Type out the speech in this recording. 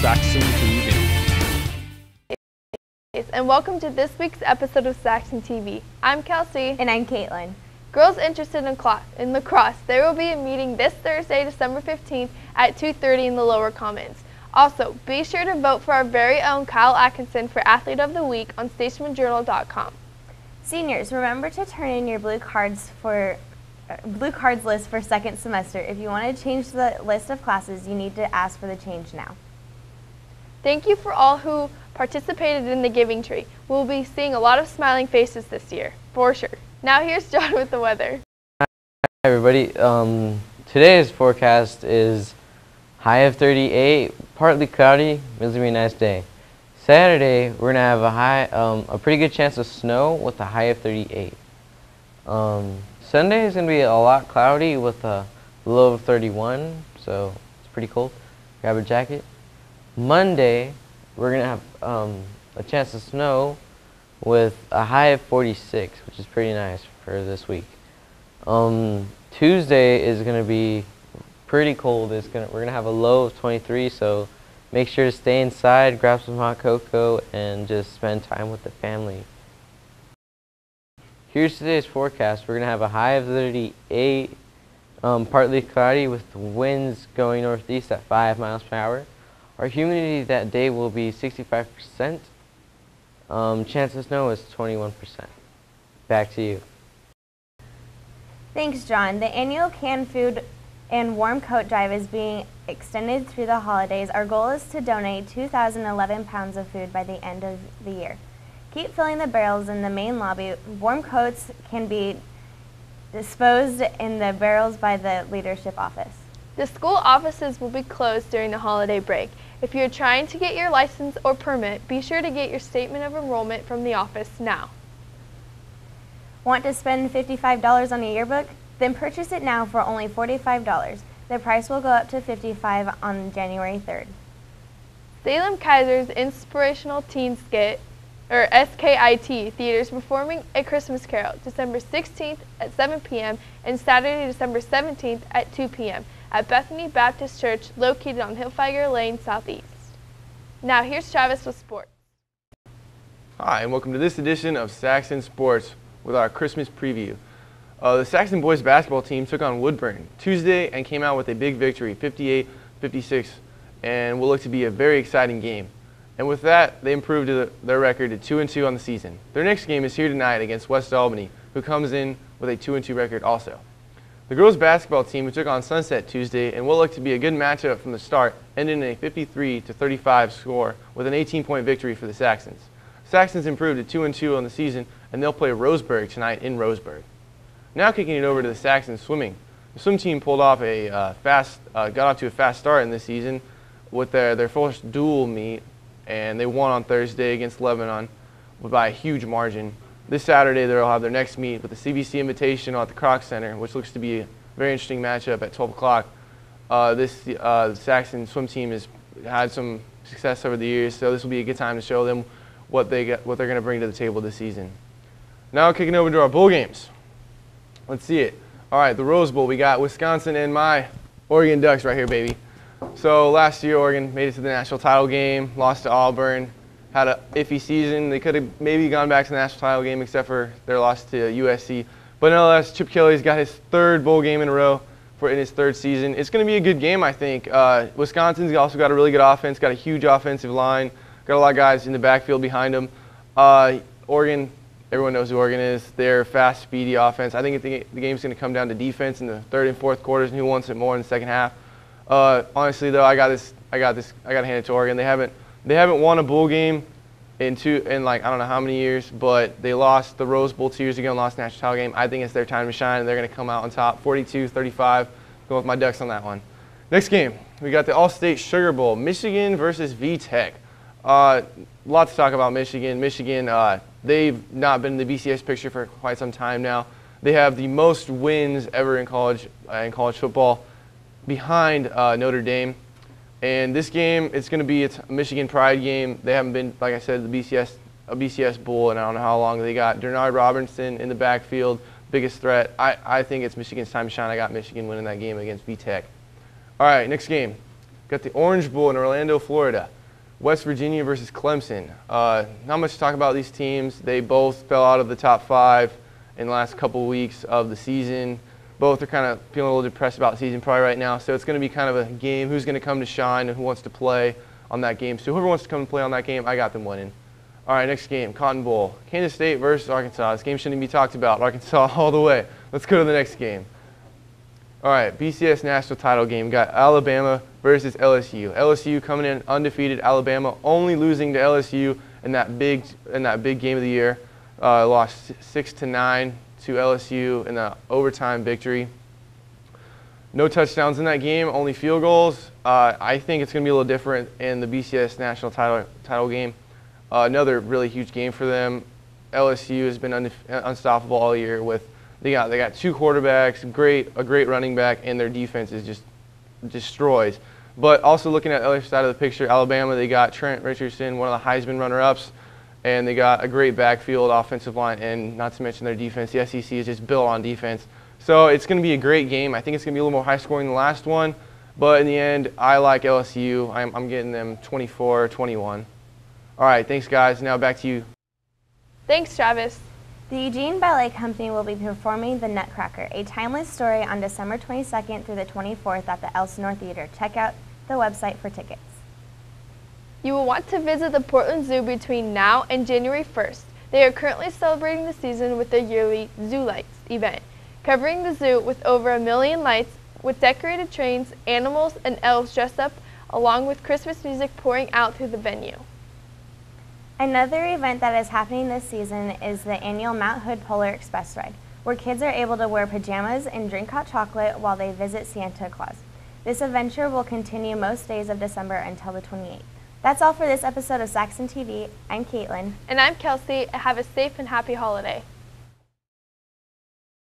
SAXON TV. And welcome to this week's episode of SAXON TV. I'm Kelsey. And I'm Caitlin. Girls interested in lacrosse, there will be a meeting this Thursday, December 15th at 2:30 in the lower commons. Also, be sure to vote for our very own Kyle Atkinson for Athlete of the Week on StatemanJournal.com. Seniors, remember to turn in your blue cards list for second semester. If you want to change the list of classes, you need to ask for the change now. Thank you for all who participated in the Giving Tree. We'll be seeing a lot of smiling faces this year, for sure. Now here's John with the weather. Hi everybody. Today's forecast is high of 38, partly cloudy. It's going to be a nice day. Saturday we're going to have a pretty good chance of snow with a high of 38. Sunday is going to be a lot cloudy with a low of 31, so it's pretty cold. Grab a jacket. Monday we're going to have a chance of snow with a high of 46, which is pretty nice for this week. Tuesday is going to be pretty cold. We're going to have a low of 23, so make sure to stay inside, grab some hot cocoa, and just spend time with the family. Here's today's forecast. We're going to have a high of 38, partly cloudy with the winds going northeast at 5 miles per hour. Our humidity that day will be 65%. Chance of snow is 21%. Back to you. Thanks, John. The annual canned food and warm coat drive is being extended through the holidays. Our goal is to donate 2,011 pounds of food by the end of the year. Keep filling the barrels in the main lobby. Warm coats can be disposed in the barrels by the leadership office. The school offices will be closed during the holiday break. If you're trying to get your license or permit, be sure to get your statement of enrollment from the office now. Want to spend $55 on a yearbook? Then purchase it now for only $45. The price will go up to $55 on January 3rd. Salem Kaiser's Inspirational Teen Skit, or SKIT, Theater is performing A Christmas Carol December 16th at 7 p.m. and Saturday, December 17th at 2 p.m. at Bethany Baptist Church, located on Hillfire Lane Southeast. Now here's Travis with sports. Hi, and welcome to this edition of Saxon Sports with our Christmas preview. The Saxon boys basketball team took on Woodburn Tuesday and came out with a big victory, 58-56, and will look to be a very exciting game. And with that, they improved their record to 2-2 on the season. Their next game is here tonight against West Albany, who comes in with a 2-2 record also. The girls basketball team, who took on Sunset Tuesday and will look to be a good matchup from the start, ended in a 53-35 score with an 18-point victory for the Saxons. Saxons improved to 2-2 on the season, and they'll play Roseburg tonight in Roseburg. Now kicking it over to the Saxon swimming. The swim team pulled off got off to a fast start in this season with their first dual meet, and they won on Thursday against Lebanon by a huge margin. This Saturday they'll have their next meet with the CBC Invitational at the Kroc Center, which looks to be a very interesting matchup at 12 o'clock. The Saxon swim team has had some success over the years, so this will be a good time to show them what they're going to bring to the table this season. Now kicking over to our bowl games. Let's see it. All right, the Rose Bowl. We got Wisconsin and my Oregon Ducks right here, baby. So last year, Oregon made it to the national title game, lost to Auburn, had an iffy season. They could have maybe gone back to the national title game except for their loss to USC. But nonetheless, Chip Kelly's got his third bowl game in a row in his third season. It's going to be a good game, I think. Wisconsin's also got a really good offense, got a huge offensive line, got a lot of guys in the backfield behind them. Oregon, everyone knows who Oregon is. They're fast, speedy offense. I think the game's going to come down to defense in the third and fourth quarters, and who wants it more in the second half. Honestly, though, I got to hand it to Oregon. They haven't won a bowl game in like I don't know how many years, but they lost the Rose Bowl 2 years ago and lost the national title game. I think it's their time to shine, and they're going to come out on top, 42-35. Going with my Ducks on that one. Next game, we got the All-State Sugar Bowl, Michigan versus VTech. Lot to talk about Michigan. They've not been in the BCS picture for quite some time now. They have the most wins ever in college football, behind Notre Dame. And this game, it's going to be a Michigan pride game. They haven't been, like I said, a BCS bowl, and I don't know how long they got. Denard Robinson in the backfield, biggest threat. I think it's Michigan's time to shine. I got Michigan winning that game against VTech. All right, next game. Got the Orange Bowl in Orlando, Florida. West Virginia versus Clemson. Not much to talk about these teams. They both fell out of the top 5 in the last couple weeks of the season. Both are kind of feeling a little depressed about the season probably right now. So it's going to be kind of a game, who's going to come to shine and who wants to play on that game. So whoever wants to come and play on that game, I got them winning. All right, next game, Cotton Bowl. Kansas State versus Arkansas. This game shouldn't be talked about. Arkansas all the way. Let's go to the next game. All right, BCS national title game. We got Alabama versus LSU. LSU coming in undefeated. Alabama only losing to LSU in that big game of the year. Lost 6-9 to LSU in the overtime victory. No touchdowns in that game, only field goals. I think it's going to be a little different in the BCS national title game. Another really huge game for them. LSU has been unstoppable all year. They got 2 quarterbacks, a great running back, and their defense is just destroys. But also looking at the other side of the picture, Alabama, they got Trent Richardson, one of the Heisman runner-ups, and they got a great backfield, offensive line, and not to mention their defense. The SEC is just built on defense. So it's going to be a great game. I think it's going to be a little more high-scoring than the last one. But in the end, I like LSU. I'm getting them 24-21. All right, thanks, guys. Now back to you. Thanks, Travis. The Eugene Ballet Company will be performing The Nutcracker, a timeless story on December 22nd through the 24th at the Elsinore Theater. Check out the website for tickets. You will want to visit the Portland Zoo between now and January 1st. They are currently celebrating the season with their yearly Zoo Lights event, covering the zoo with over 1 million lights, with decorated trains, animals, and elves dressed up, along with Christmas music pouring out through the venue. Another event that is happening this season is the annual Mount Hood Polar Express Ride, where kids are able to wear pajamas and drink hot chocolate while they visit Santa Claus. This adventure will continue most days of December until the 28th. That's all for this episode of SAXON TV. I'm Caitlin. And I'm Kelsey. Have a safe and happy holiday.